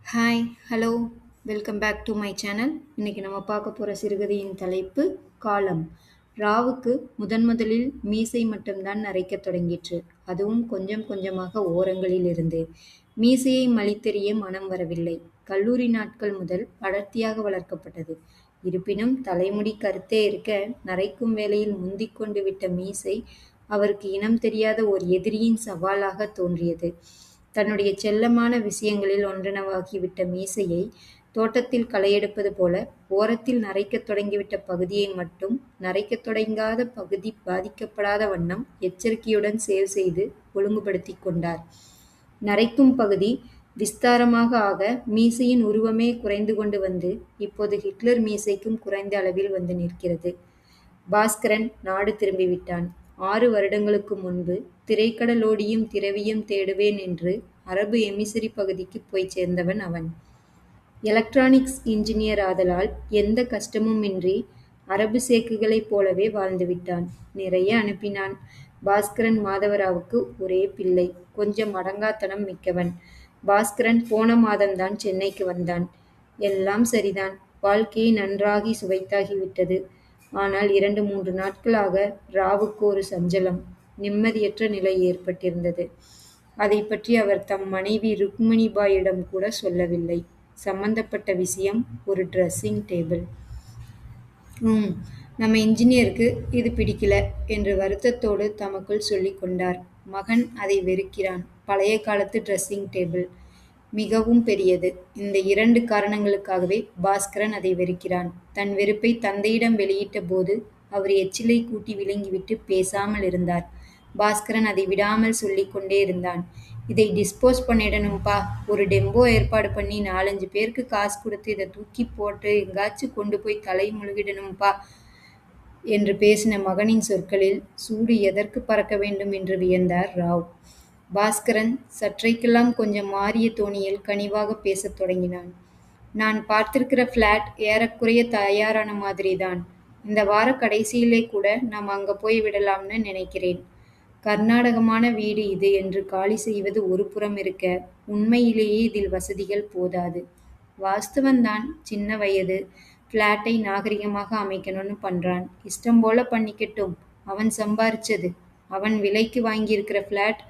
Hi, hello, welcome back to my channel. இன்னைக்கு நம்ம பார்க்க போகிற சிறுகதையின் தலைப்பு காலம். ராவுக்கு முதலில் மீசை மட்டும்தான் நரைக்கத் தொடங்கிற்று. அதுவும் கொஞ்சம் கொஞ்சமாக ஓரங்களில் இருந்து. மீசையை மலித்தெறிய மனம் வரவில்லை. கல்லூரி நாட்கள் முதல் அடர்த்தியாக வளர்க்கப்பட்டது. இருப்பினும் தலைமுடி கருத்தே இருக்க நரைக்கும் வேளையில் முந்திக் கொண்டு விட்ட மீசை அவருக்கு இனம் தெரியாத ஓர் எதிரியின் சவாலாக தோன்றியது. தன்னுடைய செல்லமான விஷயங்களில் ஒன்றெனவாகிவிட்ட மீசையை தோட்டத்தில் களையெடுப்பது போல ஓரத்தில் நரைக்கத் தொடங்கிவிட்ட பகுதியை மட்டும் நரைக்கத் தொடங்காத பகுதி பாதிக்கப்படாத வண்ணம் எச்சரிக்கையுடன் சேவ் செய்து ஒழுங்குபடுத்திக் கொண்டார். நரைக்கும் பகுதி விஸ்தாரமாக ஆக மீசையின் உருவமே குறைந்து கொண்டு வந்து இப்போது ஹிட்லர் மீசைக்கும் குறைந்த அளவில் வந்து நிற்கிறது. பாஸ்கரன் நாடு திரும்பிவிட்டான். 6 வருடங்களுக்கு முன்பு திரைக்கடலோடியும் திரவியம் தேடுவேன் என்று அரபு எமிசரி பகுதிக்குப் போய்ச் சேர்ந்தவன் அவன். எலக்ட்ரானிக்ஸ் இன்ஜினியர் ஆதலால் எந்த கஷ்டமுமின்றி அரபு சேக்குகளைப் போலவே வாழ்ந்துவிட்டான். நிறைய அனுப்பினான். பாஸ்கரன் மாதவராவுக்கு ஒரே பிள்ளை. கொஞ்சம் அடங்காத்தனம் மிக்கவன். பாஸ்கரன் போன மாதம்தான் சென்னைக்கு வந்தான். எல்லாம் சரிதான். வாழ்க்கையை நன்றாகி சுவைத்தாகிவிட்டது. ஆனால் 2-3 நாட்களாக ராவுக்கு ஒரு சஞ்சலம், நிம்மதியற்ற நிலை ஏற்பட்டிருந்தது. அதைப் பற்றி அவர் தம் மனைவி ருக்மிணிபாயிடம் கூட சொல்லவில்லை. சம்பந்தப்பட்ட விஷயம் ஒரு டிரெஸ்ஸிங் டேபிள். நம்ம இன்ஜினியருக்கு இது பிடிக்கல என்று வருத்தத்தோடு தமக்குள் சொல்லிக் கொண்டார். மகன் அதை வெறுக்கிறான். பழைய காலத்து டிரெஸ்ஸிங் டேபிள். மிகவும் பெரியது. இந்த 2 காரணங்களுக்காகவே பாஸ்கரன் அதை வெறுக்கிறான். தன் வெறுப்பை தந்தையிடம் வெளியிட்ட போது அவர் எச்சிலை கூட்டி விழுங்கிவிட்டு பேசாமல் இருந்தார். பாஸ்கரன் அதை விடாமல் சொல்லிக் கொண்டே இருந்தான். இதை டிஸ்போஸ் பண்ணிடணும்பா. ஒரு டெம்போ ஏற்பாடு பண்ணி 4-5 பேருக்கு காசு கொடுத்து இதை தூக்கி போட்டு எங்காச்சும் கொண்டு போய் தலை முழுகிடணும்பா என்று பேசின மகனின் சொற்களில் சூடு எதற்கு பறக்க வேண்டும் என்று வியந்தார் ராவ். பாஸ்கரன் சற்றைக்கெல்லாம் கொஞ்சம் மாறிய தோணியில் கனிவாக பேசத் தொடங்கினான். நான் பார்த்திருக்கிற ஃப்ளாட் ஏறக்குறைய தயாரான மாதிரிதான். இந்த வார கடைசியிலே கூட நாம் அங்க போய் விடலாம்னு நினைக்கிறேன். கர்நாடகமான வீடு இது என்று காலி செய்வது ஒரு புறம் இருக்க, உண்மையிலேயே இதில் வசதிகள் போதாது. வாஸ்தவந்தான், சின்ன வயது. ஃப்ளாட்டை நாகரிகமாக அமைக்கணும்னு பண்றான். இஷ்டம் போல பண்ணிக்கட்டும். அவன் சம்பாரிச்சது. அவன் விலைக்கு வாங்கியிருக்கிற ஃப்ளாட்.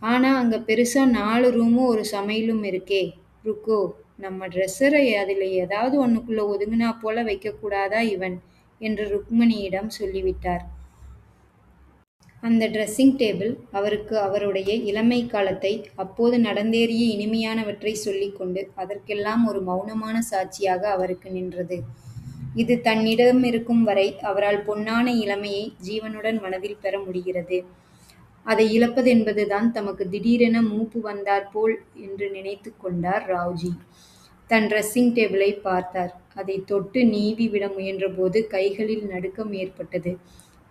ஆனா அங்க பெருசா 4 ரூமும் ஒரு சமையலும் இருக்கே. ருக்கு, நம்ம ட்ரெஸ்ஸரை அதில் ஏதாவது ஒன்னுக்குள்ள ஒதுங்கினா போல வைக்கக்கூடாதா இவன் என்று ருக்மணியிடம் சொல்லிவிட்டார். அந்த டிரெஸ்ஸிங் டேபிள் அவருக்கு அவருடைய இளமை காலத்தை, அப்போது நடந்தேறிய இனிமையானவற்றை சொல்லிக் கொண்டு அதற்கெல்லாம் ஒரு மௌனமான சாட்சியாக அவருக்கு நின்றது. இது தன்னிடமிருக்கும் வரை அவரால் பொன்னான இளமையை ஜீவனுடன் மனதில் பெற முடிகிறது. அதை இழப்பதென்பதுதான் தமக்கு திடீரென மூப்பு வந்தாற்போல் என்று நினைத்து கொண்டார் ராவ்ஜி. தன் டிரெஸ்ஸிங் டேபிளை பார்த்தார். அதை தொட்டு நீவி விட முயன்றபோது கைகளில் நடுக்கம் ஏற்பட்டது.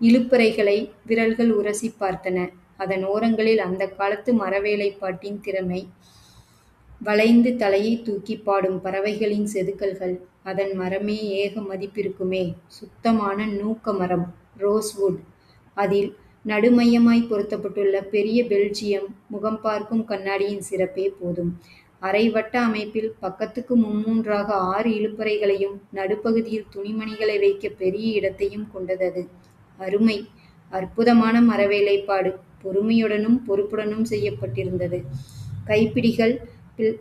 இழுப்பறைகளை விரல்கள் உரசி பார்த்தன. அதன் ஓரங்களில் அந்த காலத்து மரவேலைப்பாட்டின் திறமை. வளைந்து தலையை தூக்கி பாடும் பறவைகளின் செதுக்கல்கள். அதன் மரமே ஏக மதிப்பிருக்குமே. சுத்தமான நூக்க மரம், ரோஸ்வுட். அதில் நடுமையமாய் பொருத்தப்பட்டுள்ள பெரிய பெல்ஜியம் முகம் பார்க்கும் கண்ணாடியின் சிறப்பே போதும். அரைவட்ட அமைப்பில் பக்கத்துக்கு மும்மூன்றாக 6 இழுப்பறைகளையும் நடுப்பகுதியில் துணிமணிகளை வைக்க பெரிய இடத்தையும் கொண்டது. அருமை. அற்புதமான மரவேலைப்பாடு. பொறுமையுடனும் பொறுப்புடனும் செய்யப்பட்டிருந்தது. கைப்பிடிகள்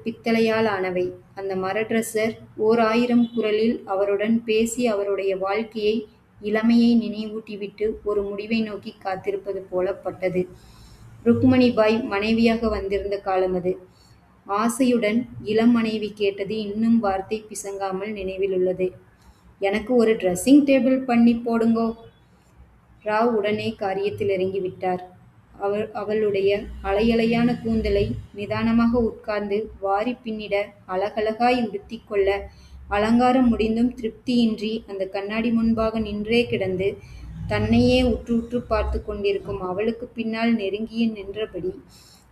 பித்தளையால் ஆனவை. அந்த மர டிரெஸ்ஸர் 1000 குரலில் அவருடன் பேசி அவருடைய வாழ்க்கையை, இளமையை நினைவூட்டிவிட்டு ஒரு முடிவை நோக்கி காத்திருப்பது போல பட்டது. ருக்மணிபாய் மனைவியாக வந்திருந்த காலம் அது. ஆசையுடன் இளம் மனைவி கேட்டது இன்னும் வார்த்தை பிசங்காமல் நினைவிலுள்ளது. எனக்கு ஒரு டிரெஸ்ஸிங் டேபிள் பண்ணி போடுங்கோ. ராவ் உடனே காரியத்தில் இறங்கிவிட்டார். அவளுடைய அலையலையான கூந்தலை நிதானமாக உட்கார்ந்து வாரி பின்னிட, அழகழகாய் உடுத்திக் கொள்ள, அலங்காரம் முடிந்தும் திருப்தியின்றி அந்த கண்ணாடி முன்பாக நின்றே கிடந்து தன்னையே உற்று உற்று பார்த்து கொண்டிருக்கும் அவளுக்குப் பின்னால் நெருங்கி நின்றபடி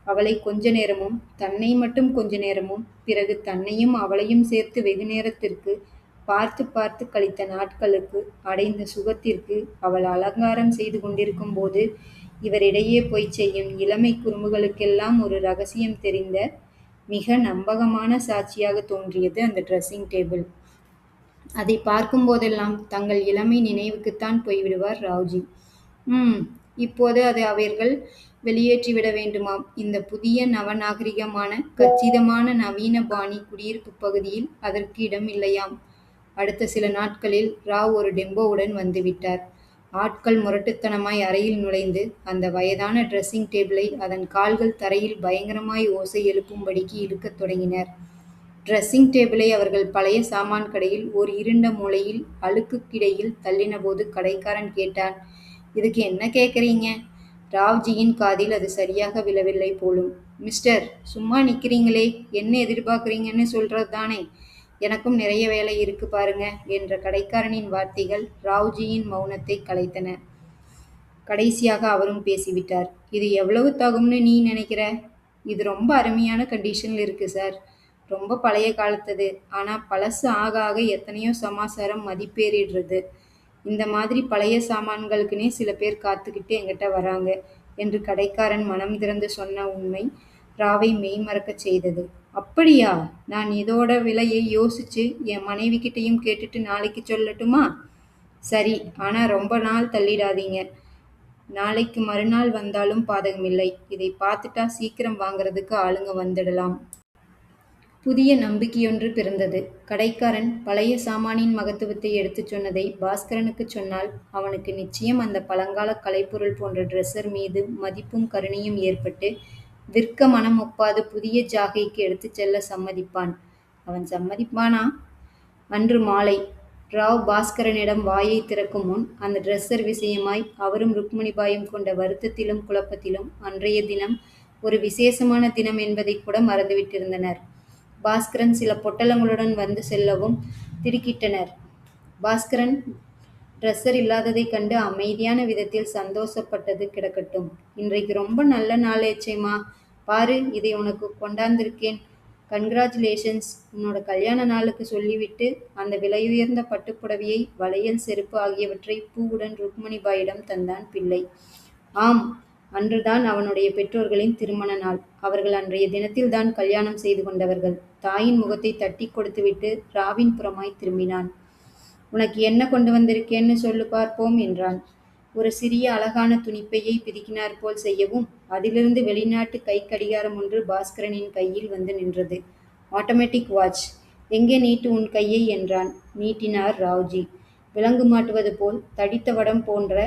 அவளை கொஞ்ச நேரமும், தன்னை மட்டும் கொஞ்ச நேரமும், பிறகு தன்னையும் அவளையும் சேர்த்து வெகு நேரத்திற்கு பார்த்து பார்த்து கழித்த நாட்களுக்கு அடைந்த சுகத்திற்கு அவள் அலங்காரம் செய்து கொண்டிருக்கும் போது இவரிடையே போய்ச் செய்யும் இளமை குறும்புகளுக்கெல்லாம் ஒரு ரகசியம் தெரிந்த மிக நம்பகமான சாட்சியாக தோன்றியது அந்த ட்ரெஸ்ஸிங் டேபிள். அதை பார்க்கும் போதெல்லாம் தங்கள் இளமை நினைவுக்குத்தான் போய்விடுவார் ராவ்ஜி. இப்போது அதை அவர்கள் வெளியேற்றிவிட வேண்டுமாம். இந்த புதிய நவநாகரிகமான கச்சிதமான நவீன பாணி குடியிருப்பு பகுதியில் அதற்கு இடமில்லையாம். அடுத்த சில நாட்களில் ராவ் ஒரு டெம்போவுடன் வந்துவிட்டார். ஆட்கள் முரட்டுத்தனமாய் அறையில் நுழைந்து அந்த வயதான ட்ரெஸ்ஸிங் டேபிளை அதன் கால்கள் தரையில் பயங்கரமாய் ஓசை எழுப்பும்படிக்கு இழுக்கத் தொடங்கினர். ட்ரெஸ்ஸிங் டேபிளை அவர்கள் பழைய சாமான் கடையில் ஓர் இருண்ட மூலையில் அழுக்குக்கிடையில் தள்ளினபோது கடைக்காரன் கேட்டான், இதுக்கு என்ன கேட்குறீங்க? ராவ்ஜியின் காதில் அது சரியாக விழவில்லை போலும். மிஸ்டர், சும்மா நிற்கிறீங்களே, என்ன எதிர்பார்க்குறீங்கன்னு சொல்கிறது தானே? எனக்கும் நிறைய வேலை இருக்கு பாருங்க என்ற கடைக்காரனின் வார்த்தைகள் ராவ்ஜியின் மௌனத்தை கலைத்தன. கடைசியாக அவரும் பேசிவிட்டார். இது எவ்வளவு தகும்னு நீ நினைக்கிற? இது ரொம்ப அருமையான கண்டிஷனில் இருக்கு சார். ரொம்ப பழைய காலத்தது. ஆனால் பழசு ஆக ஆக எத்தனையோ சமாசாரம் மதிப்பேறிடுறது. இந்த மாதிரி பழைய சாமான்களுக்குன்னே சில பேர் காத்துக்கிட்டு என்கிட்ட வராங்க என்று கடைக்காரன் மனம் திறந்து சொன்ன உண்மை ராவை மெய்மறக்கச் செய்தது. அப்படியா? நான் இதோட விலையை யோசிச்சு என் மனைவிக்கிட்டையும் கேட்டுட்டு நாளைக்கு சொல்லட்டுமா? சரி, ஆனால் ரொம்ப நாள் தள்ளிடாதீங்க. நாளைக்கு மறுநாள் வந்தாலும் பாதகமில்லை. இதை பார்த்துட்டா சீக்கிரம் வாங்கிறதுக்கு ஆளுங்க வந்துடலாம். புதிய நம்பிக்கையொன்று பிறந்தது. கடைக்காரன் பழைய சாமானின் மகத்துவத்தை எடுத்துச் சொன்னதை பாஸ்கரனுக்குச் சொன்னால் அவனுக்கு நிச்சயம் அந்த பழங்கால கலைப்பொருள் போன்ற ட்ரெஸ்ஸர் மீது மதிப்பும் கருணையும் ஏற்பட்டு விற்க மனம் ஒப்பாது புதிய ஜாகைக்கு எடுத்துச் செல்ல சம்மதிப்பான். அவன் சம்மதிப்பானா? அன்று மாலை ராவ் பாஸ்கரனிடம் வாயை திறக்கும் முன் அந்த ட்ரெஸ்ஸர் விஷயமாய் அவரும் ருக்மணிபாயும் கொண்ட வருத்தத்திலும் குழப்பத்திலும் அன்றைய தினம் ஒரு விசேஷமான தினம் என்பதை கூட மறந்துவிட்டிருந்தனர். பாஸ்கரன் சில பொட்டலங்களுடன் வந்து செல்லவும் திடுக்கிட்டனர். பாஸ்கரன் ட்ரெஸ்ஸர் இல்லாததைக் கண்டு அமைதியான விதத்தில் சந்தோஷப்பட்டது கிடக்கட்டும். இன்றைக்கு ரொம்ப நல்ல நாளேச்சேம்மா, பாரு, இதை உனக்கு கொண்டாந்திருக்கேன். கன்கிராச்சுலேஷன்ஸ். உன்னோட கல்யாண நாளுக்கு சொல்லிவிட்டு அந்த விலையுயர்ந்த பட்டுப்புடவையை, வளையல், செருப்பு ஆகியவற்றை பூவுடன் ருக்மணிபாயிடம் தந்தான் பிள்ளை. ஆம், அன்றுதான் அவனுடைய பெற்றோர்களின் திருமண நாள். அவர்கள் அன்றைய தினத்தில்தான் கல்யாணம் செய்து கொண்டவர்கள். தாயின் முகத்தை தட்டி கொடுத்துவிட்டு ராவின் புறமாய் திரும்பினான். உனக்கு என்ன கொண்டு வந்திருக்கேன்னு சொல்லு பார்ப்போம் என்றான். ஒரு சிறிய அழகான துணிப்பையை பிதுக்கினார் போல் செய்யவும் அதிலிருந்து வெளிநாட்டு கை கடிகாரம் ஒன்று பாஸ்கரனின் கையில் வந்து நின்றது. Automatic watch. எங்கே நீட்டு உன் கையை என்றான். நீட்டினார் ராவ்ஜி. விலங்கு மாட்டுவது போல் தடித்த வடம் போன்ற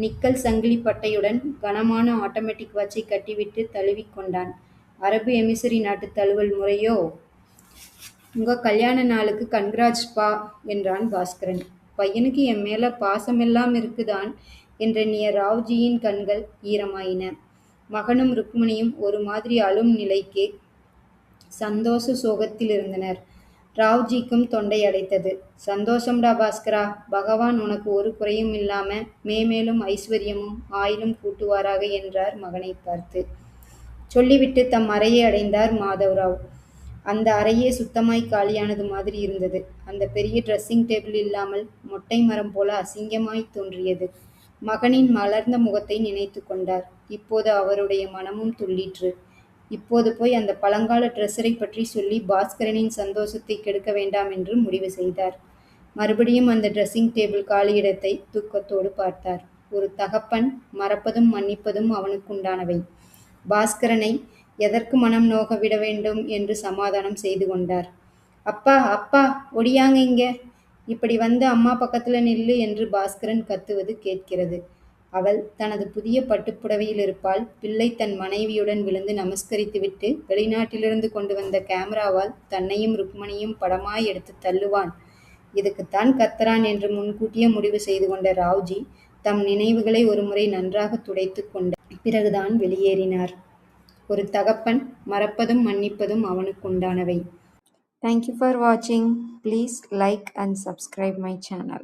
நிக்கல் சங்கிலி பட்டையுடன் கனமான ஆட்டோமேட்டிக் வாட்சை கட்டிவிட்டு தழுவிக் கொண்டான். அரபு எமிசரி நாட்டு தழுவல் முறையோ? உங்க கல்யாண நாளுக்கு கன்கிராட்ஸ்பா என்றான் பாஸ்கரன். பையனுக்கு என் மேல பாசமெல்லாம் இருக்குதான் என்றெண்ணிய ராவ்ஜியின் கண்கள் ஈரமாயின. மகனும் ருக்மணியும் ஒரு மாதிரி அழும் நிலைக்கே சந்தோஷ சோகத்தில் இருந்தனர். ராவ்ஜிக்கும் தொண்டை அடைத்தது. சந்தோஷம்டா பாஸ்கரா, பகவான் உனக்கு ஒரு குறையும் இல்லாம மேலும் ஐஸ்வர்யமும் ஆயிலும் கூட்டுவாராக என்றார் மகனை பார்த்து. சொல்லிவிட்டு தம் அறையை அடைந்தார் மாதவராவ். அந்த அறையே சுத்தமாய் காலியானது மாதிரி இருந்தது. அந்த பெரிய ட்ரெஸ்ஸிங் டேபிள் இல்லாமல் மொட்டை மரம் போல அசிங்கமாய் தோன்றியது. மகனின் மலர்ந்த முகத்தை நினைத்து கொண்டார். இப்போது அவருடைய மனமும் துள்ளிற்று. இப்போது போய் அந்த பழங்கால ட்ரெஸ்ஸரை பற்றி சொல்லி பாஸ்கரனின் சந்தோஷத்தை கெடுக்க வேண்டாம் என்று முடிவு செய்தார். மறுபடியும் அந்த ட்ரெஸ்ஸிங் டேபிள் காலியிடத்தை தூக்கத்தோடு பார்த்தார். ஒரு தகப்பன் மறப்பதும் மன்னிப்பதும் அவனுக்குண்டானவை. பாஸ்கரனை எதற்கு மனம் நோக விட வேண்டும் என்று சமாதானம் செய்து கொண்டார். அப்பா, அப்பா, ஒடியாங்க இங்க, இப்படி வந்து அம்மா பக்கத்துல நில்லு என்று பாஸ்கரன் கத்துவது கேட்கிறது. அவள் தனது புதிய பட்டுப்புடவையில் இருப்பாள். பிள்ளை தன் மனைவியுடன் விழுந்து நமஸ்கரித்துவிட்டு வெளிநாட்டிலிருந்து கொண்டு வந்த கேமராவால் தன்னையும் ருக்மணியும் படமாய் எடுத்து தள்ளுவான். இதுக்குத்தான் கத்தரான் என்று முன்கூட்டியே முடிவு செய்து கொண்ட ராவ்ஜி தம் நினைவுகளை ஒருமுறை நன்றாக துடைத்து கொண்ட பிறகுதான் வெளியேறினார். ஒரு தகப்பன் மறப்பதும் மன்னிப்பதும் அவனுக்குண்டானவை. Thank you for watching. Please like and subscribe my channel.